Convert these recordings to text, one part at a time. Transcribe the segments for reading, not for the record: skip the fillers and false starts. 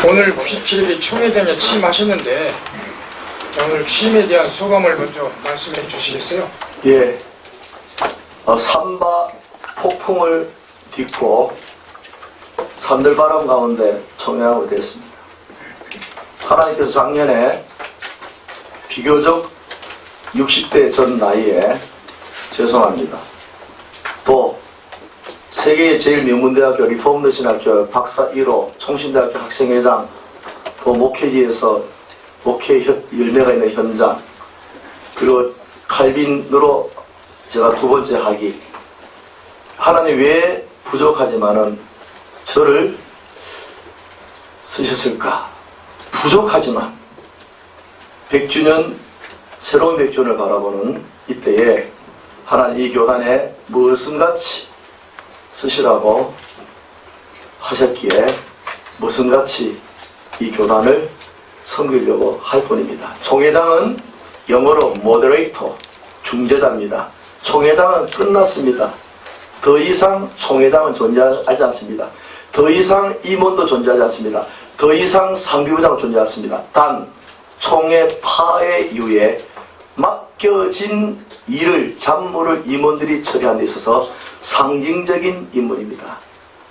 오늘 97일이 총회장에 취임하셨는데 오늘 취임에 대한 소감을 먼저 말씀해 주시겠어요? 예, 삼바 폭풍을 딛고 산들바람 가운데 총회하고 되었습니다. 하나님께서 작년에 비교적 60대 전 나이에 죄송합니다. 또 세계의 제일 명문대학교 리폼드 신학교 박사 1호 총신대학교 학생회장, 또 목회지에서 목회 열매가 있는 현장, 그리고 칼빈으로 제가 두 번째 학위. 하나님 왜 부족하지만은 저를 쓰셨을까? 부족하지만 100주년, 새로운 100주년을 바라보는 이때에 하나님 이 교단에 무엇은 같이 쓰시라고 하셨기에 무슨 같이 이 교단을 섬기려고 할 뿐입니다. 총회장은 영어로 모더레이터, 중재자입니다. 총회장은 끝났습니다. 더 이상 총회장은 존재하지 않습니다. 더 이상 임원도 존재하지 않습니다. 더 이상 상비부장은 존재하지 않습니다. 단 총회 파회 이후에 맡겨진 일을, 잡무를 임원들이 처리하는 데 있어서 상징적인 인물입니다.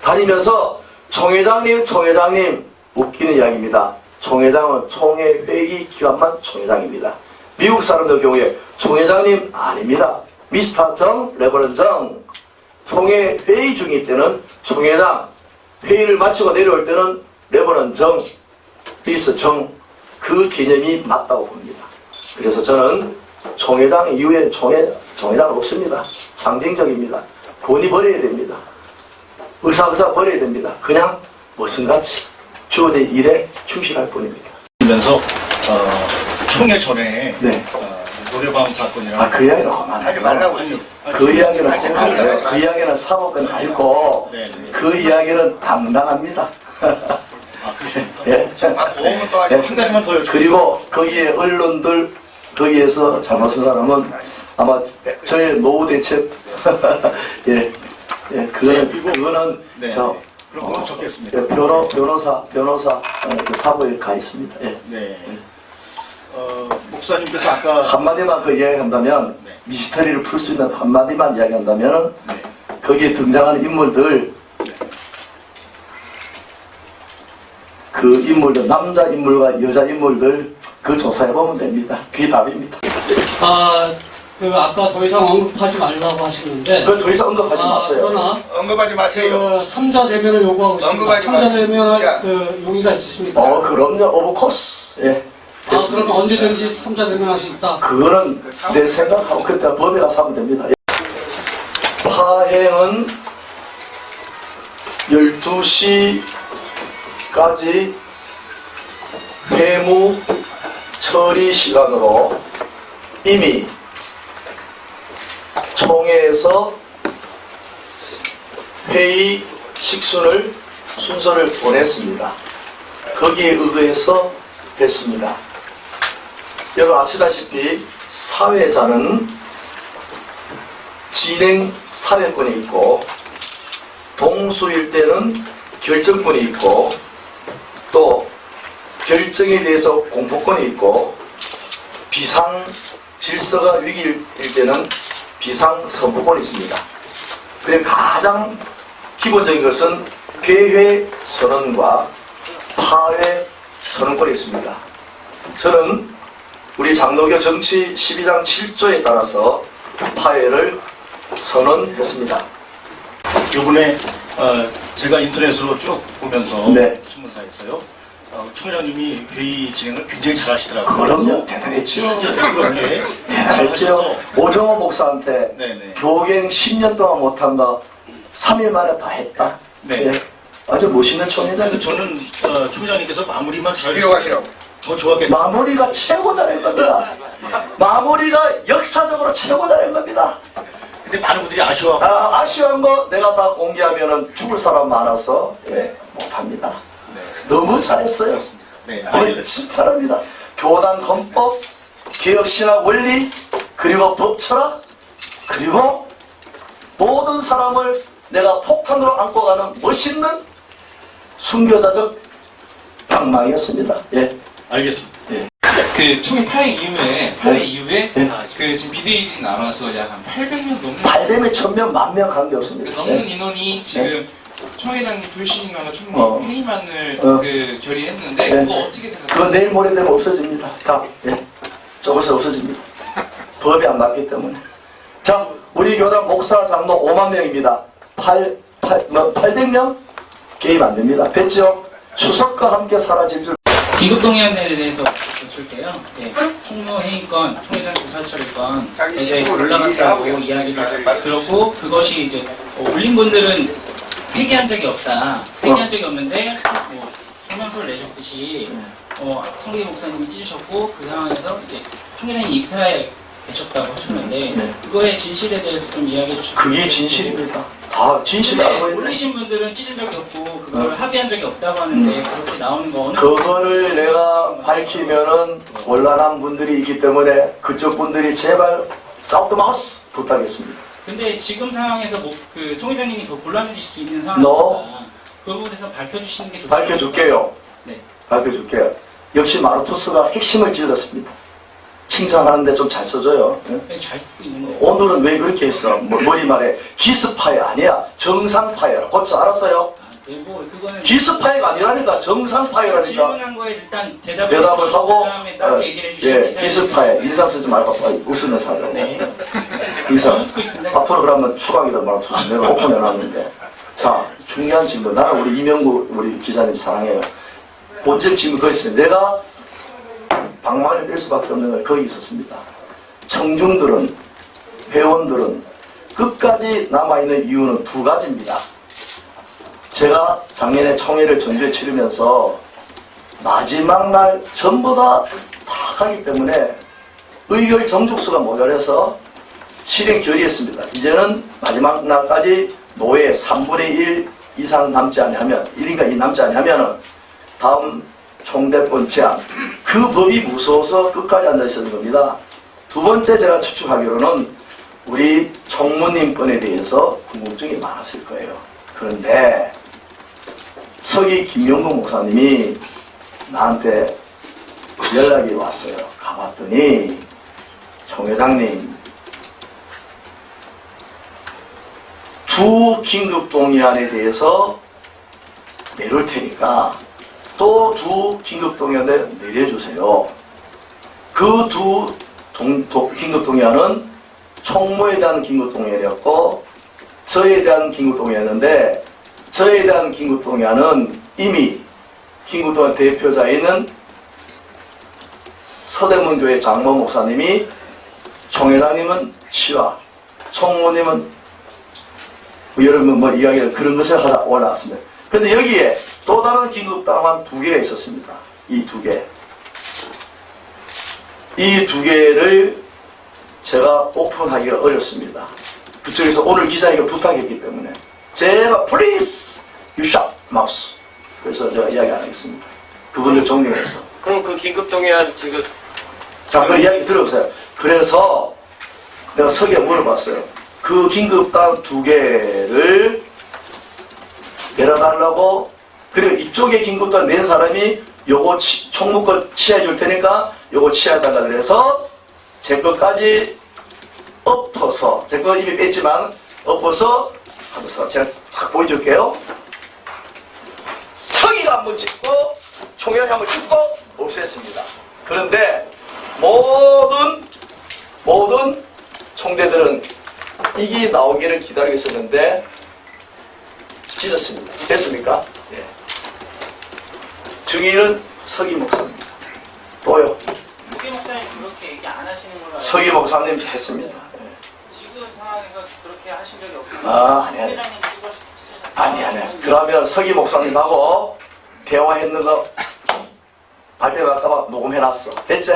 다니면서 총회장님 웃기는 이야기입니다. 총회장은 총회 회의 기간만 총회장입니다. 미국 사람들 경우에 총회장님 아닙니다. 미스터 정, 레버런 정. 총회 회의 중일 때는 총회장, 회의를 마치고 내려올 때는 레버런 정, 미스터 정. 그 개념이 맞다고 봅니다. 그래서 저는 총회장 이후에 총회장은 없습니다. 상징적입니다. 권위 버려야 됩니다. 의사 버려야 됩니다. 그냥 무엇인같이 주어진 일에 충실할 뿐입니다. 그러면서 총회 전에 네. 노래방 사건이랑 그 이야기는 그만하지 말라고. 그 이야기는 그만해요. 그 이야기는 사법은 아니고 그 이야기는 당당합니다. 그렇습니까? 예. 오면 또 한 가지만 더 여쭤보세요. 그리고 거기에 언론들 거기에서 잘못한 사람은 아마 저의 노후 대책 예, 그거는 네. 그럼 적겠습니다. 변호사 사부에 가 있습니다. 예. 네. 목사님께서 아까 한마디만 그 이야기한다면 네. 미스터리를 풀 수 있는 한마디만 이야기한다면 네. 거기에 등장하는 인물들 네. 그 인물들 남자 인물과 여자 인물들 그 조사해보면 됩니다. 그게 답입니다. 아까 더 이상 언급하지 말라고 하시는데 그 더 이상 언급하지 마세요. 그러나 언급하지 마세요. 3자 대면을 요구하고 있습니다. 언급하지 3자 마세요. 대면할 야. 용의가 있으십니까? 그럼요. 오브 코스. 예. 그러면 언제든지 3자 대면할 수 있다. 그거는 내 생각하고 그때 법에 가서 하면 됩니다. 파행은 12시까지 회무 처리 시간으로 이미 총회에서 회의 순서를 보냈습니다. 거기에 의거해서 했습니다. 여러분 아시다시피 사회자는 진행 사회권이 있고 동수일 때는 결정권이 있고 또 결정에 대해서 공포권이 있고 비상 질서가 위기일 때는 비상 선포권이 있습니다. 그리고 가장 기본적인 것은 개회 선언과 파회 선언권이 있습니다. 저는 우리 장로교 정치 12장 7조에 따라서 파회를 선언했습니다. 이번에 제가 인터넷으로 쭉 보면서 네. 신문사에서요. 총회장님이 회의 진행을 굉장히 잘하시더라고요. 그럼요. 대단했죠. 그렇게 대단했죠. 오정호 목사한테 네네. 교갱 10년 동안 못한 거 3일 만에 다 했다. 네. 예. 아주 멋있는 총회장이죠. 그래서 저는 총회장님께서 마무리만 잘 들어가시라고. 더 좋았겠다. 마무리가 최고 잘한 겁니다. 마무리가 역사적으로 최고 잘한 겁니다. 근데 많은 분들이 아쉬워하고 아쉬운 거 내가 다 공개하면은 죽을 사람 많아서 못합니다. 네. 너무 잘했어요. 네. 멋진 사람입니다. 교단 헌법, 개혁신학 원리, 그리고 법철학, 그리고 모든 사람을 내가 폭탄으로 안고 가는 멋있는 순교자적 방망이였습니다. 예. 알겠습니다. 그 총회 파회 이후에 네. 그 지금 비대위들이 남아서 약 한 800명 넘는 800명, 1000명, 10,000명 관계없습니다. 넘는 예. 인원이 지금 총회장님 불신임하고 총리 어. 회의만을 어. 그 결의했는데 네. 그거 어떻게 생각하세요? 그건 내일 모레 되면 없어집니다. 다. 예. 조금씩 없어집니다. 법이 안 맞기 때문에. 자, 우리 교단 목사 장로 5만 명입니다. 800명? 개입 안 됩니다. 됐죠? 추석과 함께 사라질 줄. 긴급동의안에 대해서 줄게요. 네. 총무회의권, 총회장 조사처리권 대자에서 올라갔다고 이야기를 들었고 그것이 이제 올린 분들은 폐기한 적이 없다. 폐기한 적이 없는데 뭐 성명서를 내셨듯이 성기 목사님이 찢으셨고 그 상황에서 이제 총회장이 입회하에 계셨다고 하셨는데 네. 그거의 진실에 대해서 좀 이야기해 주시면 그게 진실입니다. 다 진실을 알고 있네. 올리신 분들은 찢은 적이 없고 그걸 합의한 적이 없다고 하는데 그렇게 나오는 거 어느 그거를 내가 밝히면은 곤란한 분들이 있기 때문에 그쪽 분들이 제발 사우드 마우스 부탁했습니다. 근데 지금 상황에서 뭐 그 총회장님이 더 곤란해질 수 있는 No. 상황이니까 그 부분에서 밝혀주시는 게 좋죠. 밝혀줄게요. 네. 밝혀줄게요. 역시 마르투스가 핵심을 찔렀습니다. 칭찬하는데 좀 잘 써줘요. 응? 네, 잘 쓰고 있는 거예요. 오늘은 왜 그렇게 했어? 머리 말에 기스파이 아니야. 정상파이라. 곧서 알았어요? 네, 뭐 그거는 기스파이가 아니라니까. 제가 정상파이라니까. 질문한 거에 일단 대답을 대답을 해주시고 하고 그다음에 따로 얘기를 해주시면 예, 기사에 기스파이 인상 쓰지 말고 웃으면서 하자고. 네. 인상. 쓰고 있습니다. 앞으로 그러면 추가기도 마르투스 내가 오픈해놨는데. 자, 중요한 질문. 나는 우리 이명구 우리 기자님 사랑해요. 본질 질문 거기 있습니다. 내가 방망이를 뗄 수밖에 없는 건 거기 있었습니다. 청중들은, 회원들은 끝까지 남아있는 이유는 두 가지입니다. 제가 작년에 총회를 전주에 치르면서 마지막 날 전부 다 가기 때문에 의결 정족수가 모자라서 실행 결의했습니다. 이제는 마지막 날까지 노예 3분의 1 이상 남지 않으면 1인가 2 남지 않으면 다음 총대권 제안 그 법이 무서워서 끝까지 앉아 있었던 겁니다. 두 번째 제가 추측하기로는 우리 총무님 건에 대해서 궁금증이 많았을 거예요. 그런데 서기 김용국 목사님이 나한테 연락이 왔어요. 가봤더니 총회장님 두 긴급동의안에 대해서 내릴 테니까 또 두 긴급동의안을 내려주세요. 그 두 긴급동의안은 총무에 대한 긴급동의안이었고 저에 대한 긴급동의안인데 저에 대한 긴급동의안은 이미 긴급동의안 대표자인 서대문교회 장모 목사님이 총회장님은 치와 총무님은 여러분 뭐 이야기를 그런 것을 하다 올라왔습니다. 근데 여기에 또 다른 긴급당한 두 개가 있었습니다. 이 두 개. 이 두 개를 제가 오픈하기가 어렵습니다. 그쪽에서 오늘 기자에게 부탁했기 때문에 제발 please you shut mouth. 그래서 제가 이야기 안 하겠습니다. 그분을 존경해서. 그럼 그 긴급동의안 지금 자, 그 이야기 들어보세요. 그래서 내가 서기에 물어봤어요. 그 긴급당 두 개를 내려달라고, 그리고 이쪽에 긴급당 낸 사람이 요거 총무권 취해 줄 테니까 요거 취해달라 그래서 제 것까지 엎어서, 제 거 이미 뺐지만 엎어서 하면서 제가 딱 보여줄게요. 서기가 한번 찍고 총회장이 한번 찍고 없앴습니다. 그런데 모든 총대들은 이게 나오기를 기다리고 있었는데 찢었습니다. 됐습니까? 예. 증인은 서기 목사입니다. 또요. 무게 목사님 그렇게 얘기 안 하시는 걸로 알고 서기 목사님 했습니다. 예. 지금 상황에서 그렇게 하신 적이 없고 아니. 총회장님 아니. 그러면 서기 목사님하고 대화했는 거 발표할까봐 녹음해놨어. 됐지?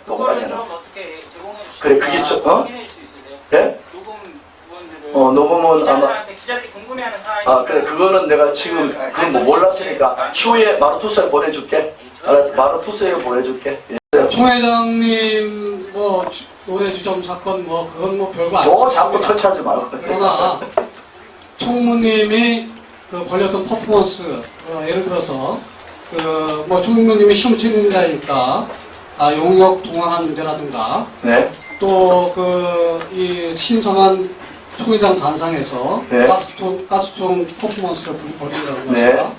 녹음까지 그거를 좀 해놨어. 어떻게 제공해 주시면 그래, 그게 확인해 주실 수 있으세요? 예? 녹음 부분들을 녹음은 아마. 기자들이 궁금해하는 사항이 그래, 그거는 내가 지금 그건 뭐 몰랐으니까 추후에 마르투스에 보내줄게. 알았어, 마르투스에 보내줄게. 예. 총회장님 뭐 노래 주점 사건 뭐 그건 뭐 별거 뭐 자꾸 아니었습니다. 터치하지 말고. 그러나 총무님이 그 벌였던 퍼포먼스 예를 들어서 뭐 총무님이 시험 치는 자니까 용역 동원한 문제라든가 네. 또 이 신성한 총회장 단상에서 네. 가스총 퍼포먼스를 벌인다는 네. 것인가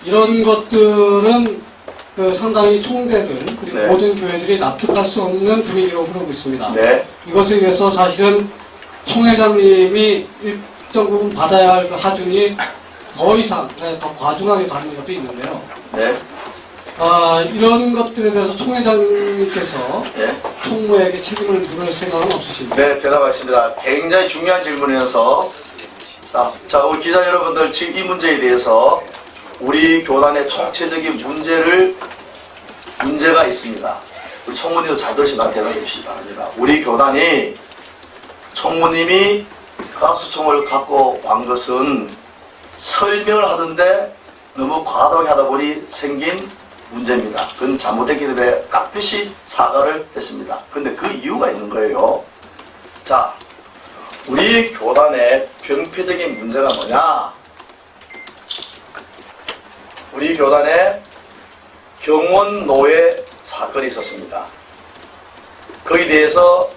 이런 것들은 상당히 총대들 그리고 네. 모든 교회들이 납득할 수 없는 분위기로 흐르고 있습니다. 네. 이것에 의해서 사실은 총회장님이 일정 부분 받아야 할 그 하중이 더 이상 더 과중하게 받는 것도 있는데요. 네. 이런 것들에 대해서 총회장님께서 네. 총무에게 책임을 물을 생각은 없으십니까? 네, 대답하겠습니다. 굉장히 중요한 질문이어서 자, 우리 기자 여러분들 지금 이 문제에 대해서 우리 교단의 총체적인 문제가 있습니다. 우리 총무님도 잘 들으시나 대답해 주시기 바랍니다. 우리 교단이 총무님이 가스총을 갖고 간 것은 설명을 하던데 너무 과도하게 하다 보니 생긴 문제입니다. 그건 잘못했기 때문에 깍듯이 사과를 했습니다. 근데 그 이유가 있는 거예요. 자, 우리 교단의 병폐적인 문제가 뭐냐? 우리 교단에 경원노예 사건이 있었습니다. 거기에 대해서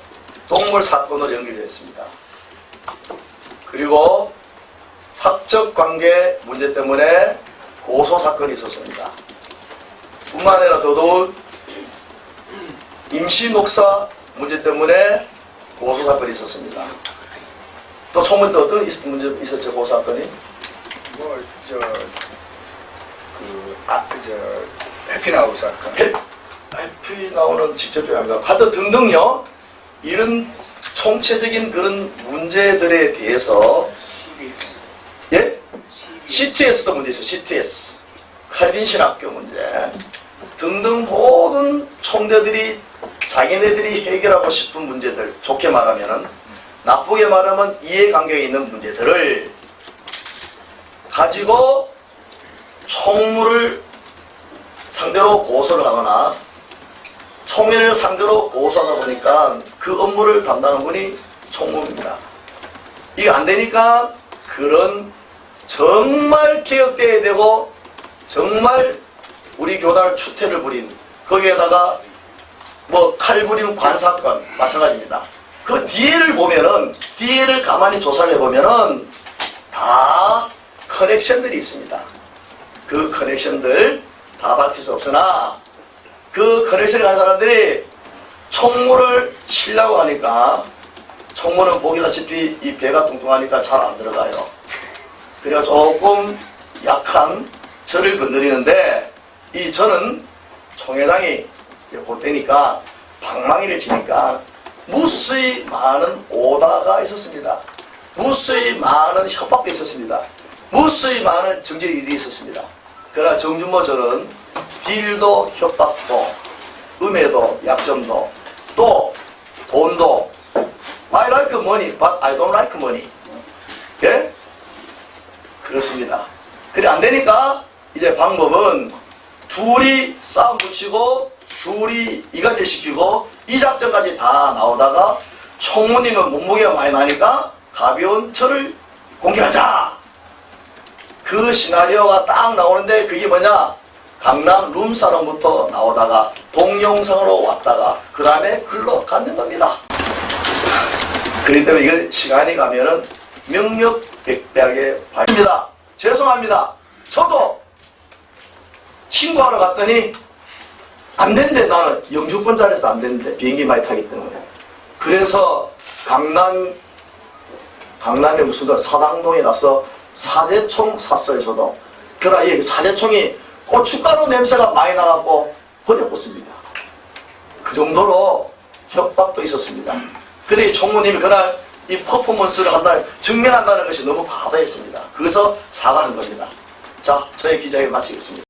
동물 사건으로 연결되었습니다. 그리고 사적 관계 문제 때문에 고소 사건이 있었습니다. 뿐만 아니라 더더욱 임시 목사 문제 때문에 고소 사건이 있었습니다. 또 총무님 때 어떤 문제 있었죠? 고소 사건이? 해피나우 사건. 해피나우는 직접적이 아니라 하여튼 등등요. 이런 총체적인 그런 문제들에 대해서 예? CTS도 문제 있어요. CTS. 칼빈 신학교 문제 등등 모든 총대들이 자기네들이 해결하고 싶은 문제들, 좋게 말하면은, 나쁘게 말하면 이해관계에 있는 문제들을 가지고 총무를 상대로 고소를 하거나 총회를 상대로 고소하다 보니까 그 업무를 담당하는 분이 총무입니다. 이게 안 되니까 그런 정말 개혁돼야 되고 정말 우리 교단을 추태를 부린, 거기에다가 뭐 칼부림 관사건 마찬가지입니다. 그 뒤에를 보면은, 뒤에를 가만히 조사를 해보면은 다 커넥션들이 있습니다. 그 커넥션들 다 밝힐 수 없으나 그 커넥션을 가는 사람들이 총무를 쉬려고 하니까, 총무는 보기다시피 이 배가 뚱뚱하니까 잘 안 들어가요. 그래서 조금 약한 절을 건드리는데, 이 절은 총회장이 곧되니까 방망이를 치니까 무수히 많은 오다가 있었습니다. 무수히 많은 협박도 있었습니다. 무수히 많은 정질 일이 있었습니다. 그러나 정준모 절은 딜도 협박도 음해도 약점도 또 돈도 I like money but I don't like money. 예? 그렇습니다. 그래 안 되니까 이제 방법은 둘이 싸움 붙이고 둘이 이간질 시키고 이 작전까지 다 나오다가 총무님은 몸무게가 많이 나니까 가벼운 철을 공개하자. 그 시나리오가 딱 나오는데 그게 뭐냐? 강남 룸사롱부터 나오다가 동영상으로 왔다가 그 다음에 글로 가는 겁니다. 그렇기 때문에 이거 시간이 가면은 명명백백하게 밝힙니다. 죄송합니다. 저도 신고하러 갔더니 안 된대. 나는 영주권자리에서 안 되는데 비행기 많이 타기 때문에. 그래서 강남에 무슨 사당동에 가서 사제총 샀어요. 저도. 그러나 이 사제총이 고춧가루 냄새가 많이 나갖고 버려봤습니다. 그 정도로 협박도 있었습니다. 근데 이 총무님이 그날 이 퍼포먼스를 증명한다는 것이 너무 과도했습니다. 그래서 사과한 겁니다. 자, 저의 기자회견 마치겠습니다.